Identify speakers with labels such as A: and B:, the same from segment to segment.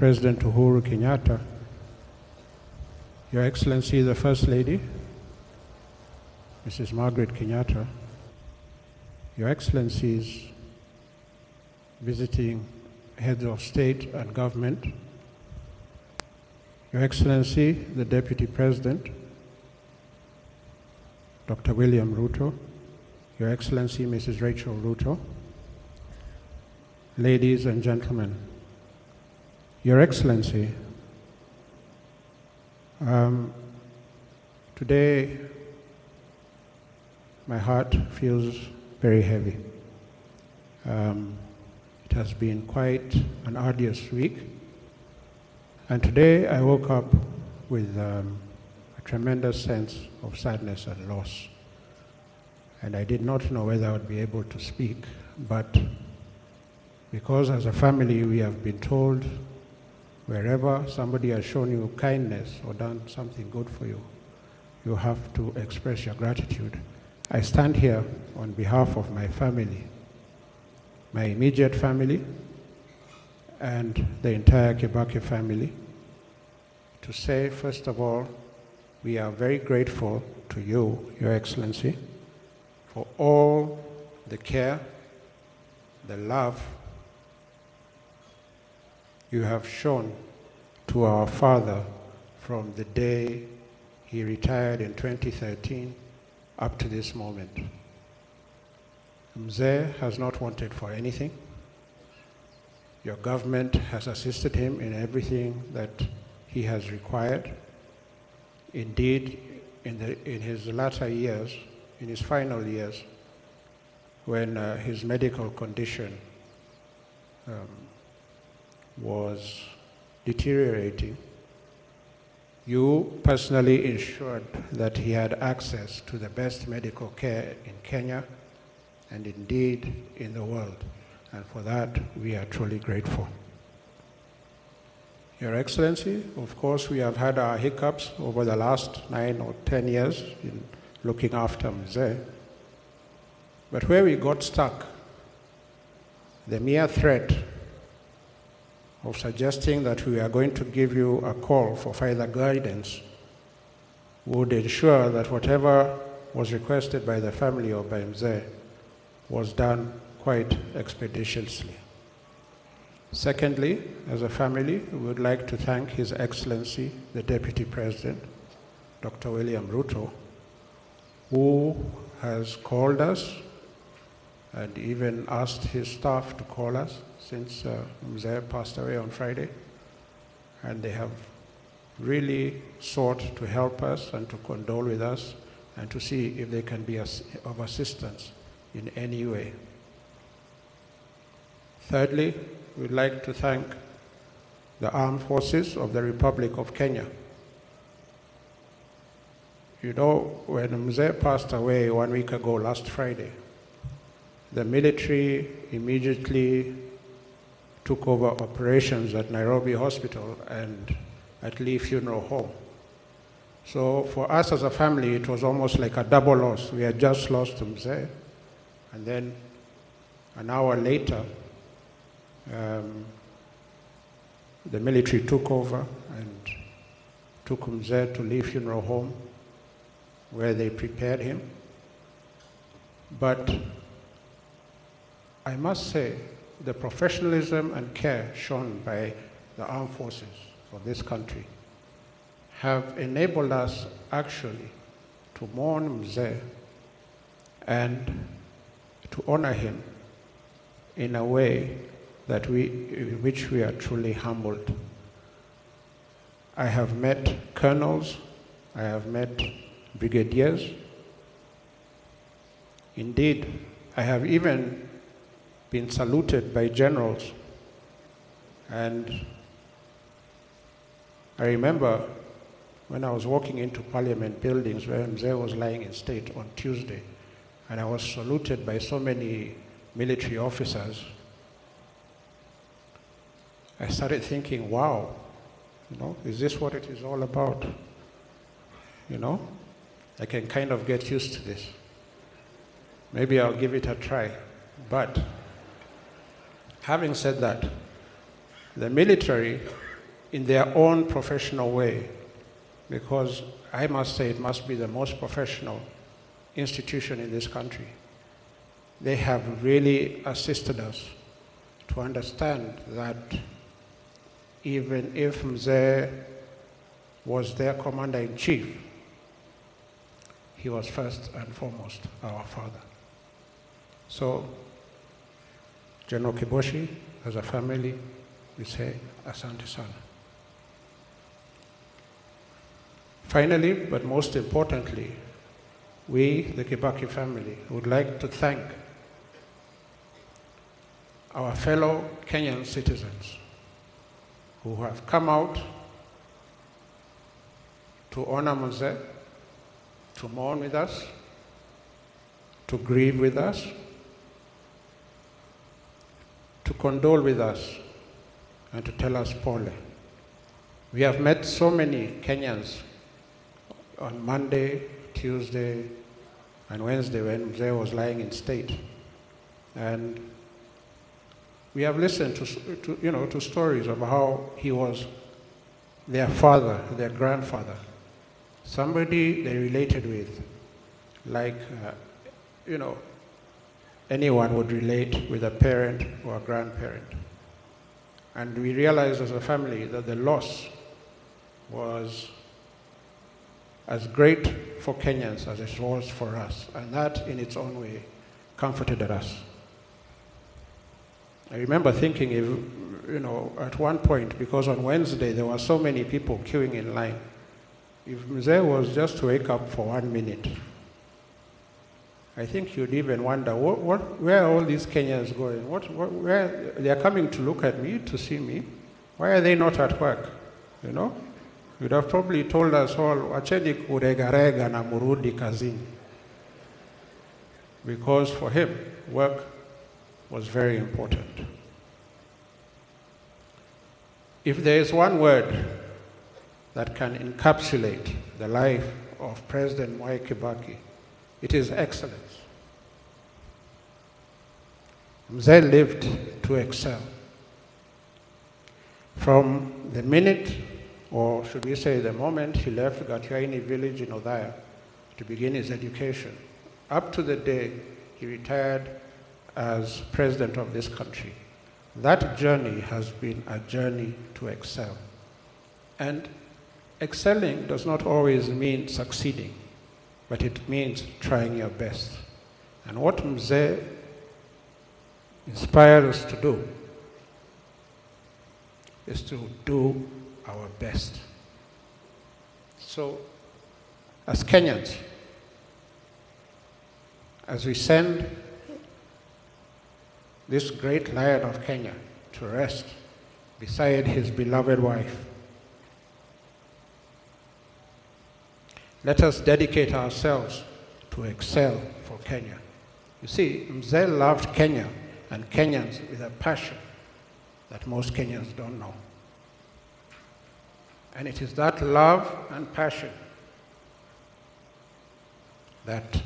A: President Uhuru Kenyatta, Your Excellency the First Lady, Mrs. Margaret Kenyatta, Your Excellencies visiting heads of state and government, Your Excellency the Deputy President, Dr. William Ruto, Your Excellency Mrs. Rachel Ruto, ladies and gentlemen, Your Excellency, today my heart feels very heavy. It has been quite an arduous week, and today I woke up with a tremendous sense of sadness and loss. And I did not know whether I would be able to speak, but because as a family we have been told wherever somebody has shown you kindness or done something good for you, you have to express your gratitude. I stand here on behalf of my family, my immediate family, and the entire Kibaki family, to say, first of all, we are very grateful to you, Your Excellency, for all the care, the love you have shown to our father from the day he retired in 2013 up to this moment. Mzee has not wanted for anything. Your government has assisted him in everything that he has required. Indeed, in his latter years, in his final years, when his medical condition was deteriorating, you personally ensured that he had access to the best medical care in Kenya and indeed in the world. And for that, we are truly grateful. Your Excellency, of course, we have had our hiccups over the last 9 or 10 years in looking after Mzee. But where we got stuck, the mere threat of suggesting that we are going to give you a call for further guidance would ensure that whatever was requested by the family or by Mzee was done quite expeditiously. Secondly, as a family, we would like to thank His Excellency, the Deputy President, Dr. William Ruto, who has called us and even asked his staff to call us since Mzee passed away on Friday. And they have really sought to help us and to condole with us and to see if they can be of assistance in any way. Thirdly, we'd like to thank the Armed Forces of the Republic of Kenya. You know, when Mzee passed away 1 week ago, last Friday, the military immediately took over operations at Nairobi Hospital and at Lee Funeral Home. So for us as a family, it was almost like a double loss. We had just lost Mzee, and then an hour later, the military took over and took Mzee to Lee Funeral Home, where they prepared him. But I must say, the professionalism and care shown by the armed forces of this country have enabled us actually to mourn Mzee and to honor him in a way that in which we are truly humbled. I have met colonels, I have met brigadiers. Indeed, I have even been saluted by generals. And I remember when I was walking into Parliament buildings where Mzee was lying in state on Tuesday, and I was saluted by so many military officers, I started thinking, wow, is this what it is all about? I can kind of get used to this. Maybe I'll give it a try. But having said that, the military in their own professional way, because I must say it must be the most professional institution in this country. They have really assisted us to understand that even if Mzee was their commander-in-chief, he was first and foremost our father. So, General Kiboshi, as a family, we say, Asante Sana. Finally, but most importantly, we, the Kibaki family, would like to thank our fellow Kenyan citizens who have come out to honor Mzee, to mourn with us, to grieve with us, to condole with us, and to tell us pole. We have met so many Kenyans on Monday, Tuesday, and Wednesday when Mzee was lying in state. And we have listened to stories of how he was their father, their grandfather, somebody they related with, like, anyone would relate with a parent or a grandparent. And we realized as a family that the loss was as great for Kenyans as it was for us, and that in its own way comforted us. I remember thinking, if, at one point, because on Wednesday there were so many people queuing in line, if Mzee was just to wake up for 1 minute, I think you'd even wonder, where are all these Kenyans going? Where they are coming to look at me, to see me? Why are they not at work? You'd have probably told us all, wacheni kuregarega na murudi kazini. Because for him, work was very important. If there is one word that can encapsulate the life of President Mwai Kibaki, it is excellence. Mzee lived to excel. From the minute, or should we say the moment he left Gatiaini village in Othaya to begin his education, up to the day he retired as president of this country, that journey has been a journey to excel. And excelling does not always mean succeeding, but it means trying your best. And what Mzee inspired us to do is to do our best. So, as Kenyans, as we send this great lion of Kenya to rest beside his beloved wife, let us dedicate ourselves to excel for Kenya. You see, Mzee loved Kenya and Kenyans with a passion that most Kenyans don't know. And it is that love and passion that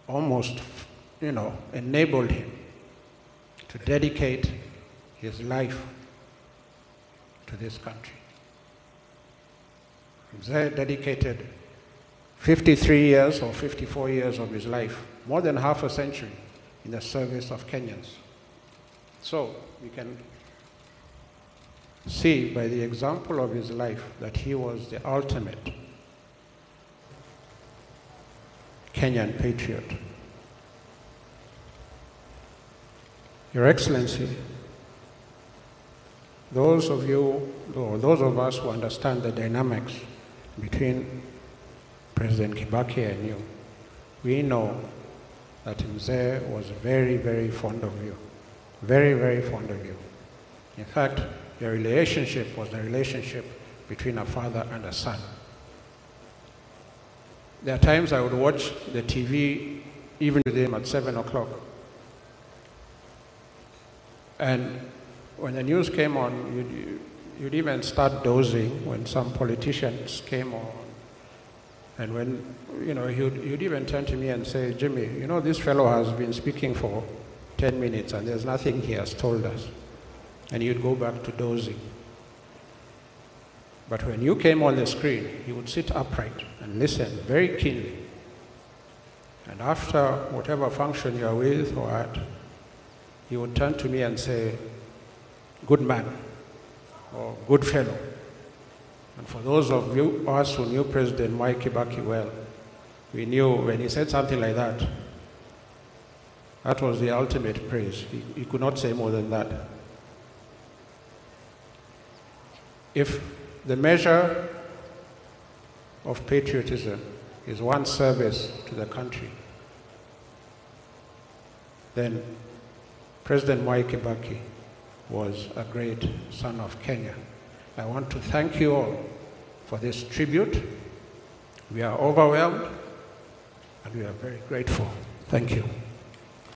A: almost, enabled him to dedicate his life to this country. Mzee dedicated 53 years or 54 years of his life, more than half a century, in the service of Kenyans. So we can see by the example of his life that he was the ultimate Kenyan patriot. Your Excellency, those of you, or those of us who understand the dynamics between President Kibaki and you, we know that Mzee was very, very fond of you. Very, very fond of you. In fact, your relationship was the relationship between a father and a son. There are times I would watch the TV even with him at 7 o'clock. And when the news came on, you'd even start dozing when some politicians came on. And when, he'd even turn to me and say, Jimmy, this fellow has been speaking for 10 minutes and there's nothing he has told us. And you'd go back to dozing. But when you came on the screen, he would sit upright and listen very keenly. And after whatever function you're with or at, he would turn to me and say, "Good man," or "good fellow." And for those of us who knew President Mwai Kibaki well, we knew when he said something like that, that was the ultimate praise. He could not say more than that. If the measure of patriotism is one's service to the country, then President Mwai Kibaki was a great son of Kenya. I want to thank you all for this tribute. We are overwhelmed and we are very grateful. Thank you.